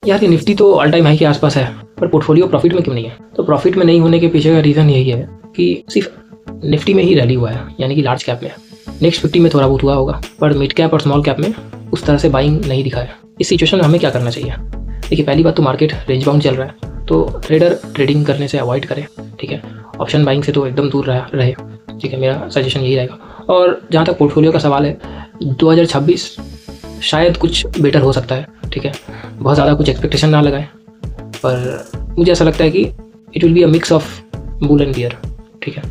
यार ये निफ्टी तो ऑल टाइम हाई के आसपास है, पर पोर्टफोलियो प्रॉफिट में क्यों नहीं है? तो प्रॉफिट में नहीं होने के पीछे का रीज़न यही है कि सिर्फ निफ्टी में ही रैली हुआ है, यानी कि लार्ज कैप में। नेक्स्ट 50 में थोड़ा बहुत हुआ होगा, पर मिड कैप और स्मॉल कैप में उस तरह से बाइंग नहीं दिखा है। इस सिचुएशन में हमें क्या करना चाहिए? देखिए, पहली बात तो मार्केट रेंज बाउंड चल रहा है, तो ट्रेडर ट्रेडिंग करने से अवॉइड करे, ठीक है। ऑप्शन बाइंग से तो एकदम दूर रहे, ठीक है। मेरा सजेशन यही रहेगा। और जहाँ तक पोर्टफोलियो का सवाल है, 2026 शायद कुछ बेटर हो सकता है, ठीक है। बहुत ज़्यादा कुछ एक्सपेक्टेशन ना लगाएं, पर मुझे ऐसा लगता है कि it will be a mix of bull and bear, ठीक है।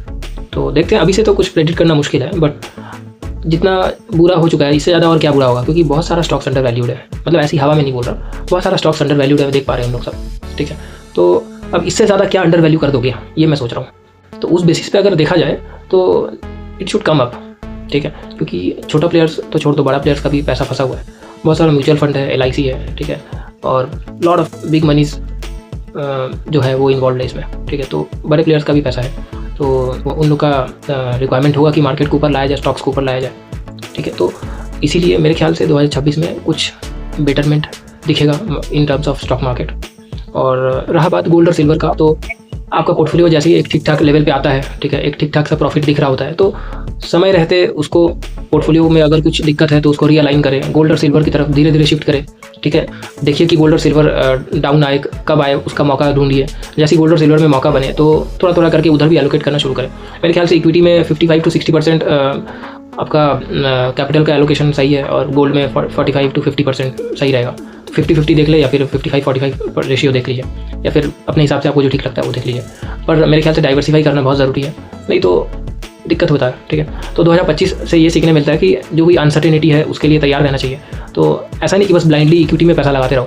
तो देखते हैं, अभी से तो कुछ प्रेडिक्ट करना मुश्किल है, बट जितना बुरा हो चुका है इससे ज़्यादा और क्या बुरा होगा, क्योंकि बहुत सारा स्टॉक्स अंडर वैल्यूड है। मतलब ऐसी हवा में नहीं बोल रहा, बहुत सारा स्टॉक्स अंडर वैल्यूड है, देख पा रहे हैं हम लोग सब, ठीक है। तो अब इससे ज़्यादा क्या अंडर वैल्यू कर दोगे, ये मैं सोच रहा हूँ। तो उस बेसिस पे अगर देखा जाए तो इट शुड कम अप, ठीक है। क्योंकि छोटा प्लेयर्स तो छोड़ दो, बड़ा प्लेयर्स का भी पैसा फंसा हुआ है। बहुत सारा म्यूचुअल फंड है, LIC है, ठीक है, और लॉट ऑफ बिग मनीज जो है वो इन्वॉल्व है इसमें, ठीक है। तो बड़े प्लेयर्स का भी पैसा है, तो उन लोग का रिक्वायरमेंट होगा कि मार्केट को ऊपर लाया जाए, स्टॉक्स को ऊपर लाया जाए, ठीक है। तो इसीलिए मेरे ख्याल से 2026 में कुछ बेटरमेंट दिखेगा in terms of stock market. और रहा बात गोल्ड और सिल्वर का, तो आपका पोर्टफोलियो जैसे ही एक ठीक ठाक लेवल पे आता है, ठीक है, एक ठीक ठाक सा प्रॉफिट दिख रहा होता है, तो समय रहते उसको पोर्टफोलियो में अगर कुछ दिक्कत है तो उसको रीअलाइन करें, गोल्ड और सिल्वर की तरफ धीरे धीरे शिफ्ट करें, ठीक है। देखिए कि गोल्ड और सिल्वर डाउन आए, कब आए, उसका मौका ढूंढिए। जैसे गोल्ड और सिल्वर में मौका बने तो थोड़ा थोड़ा करके उधर भी एलोकेट करना शुरू करें। मेरे ख्याल से इक्विटी में 55 to 60% आपका कैपिटल का एलोकेशन सही है, और गोल्ड में 45 to 50% सही रहेगा। 50-50 देख ले, या फिर 55-45 रेशियो देख लीजिए, या फिर अपने हिसाब से आपको जो ठीक लगता है वो देख लीजिए। पर मेरे ख्याल से डाइवर्सिफाई करना बहुत ज़रूरी है, नहीं तो दिक्कत होता है, ठीक है। तो 2025 से ये सीखने मिलता है कि जो भी अनसर्टेनिटी है उसके लिए तैयार रहना चाहिए। तो ऐसा नहीं कि बस ब्लाइंडली इक्विटी में पैसा लगाते रहो।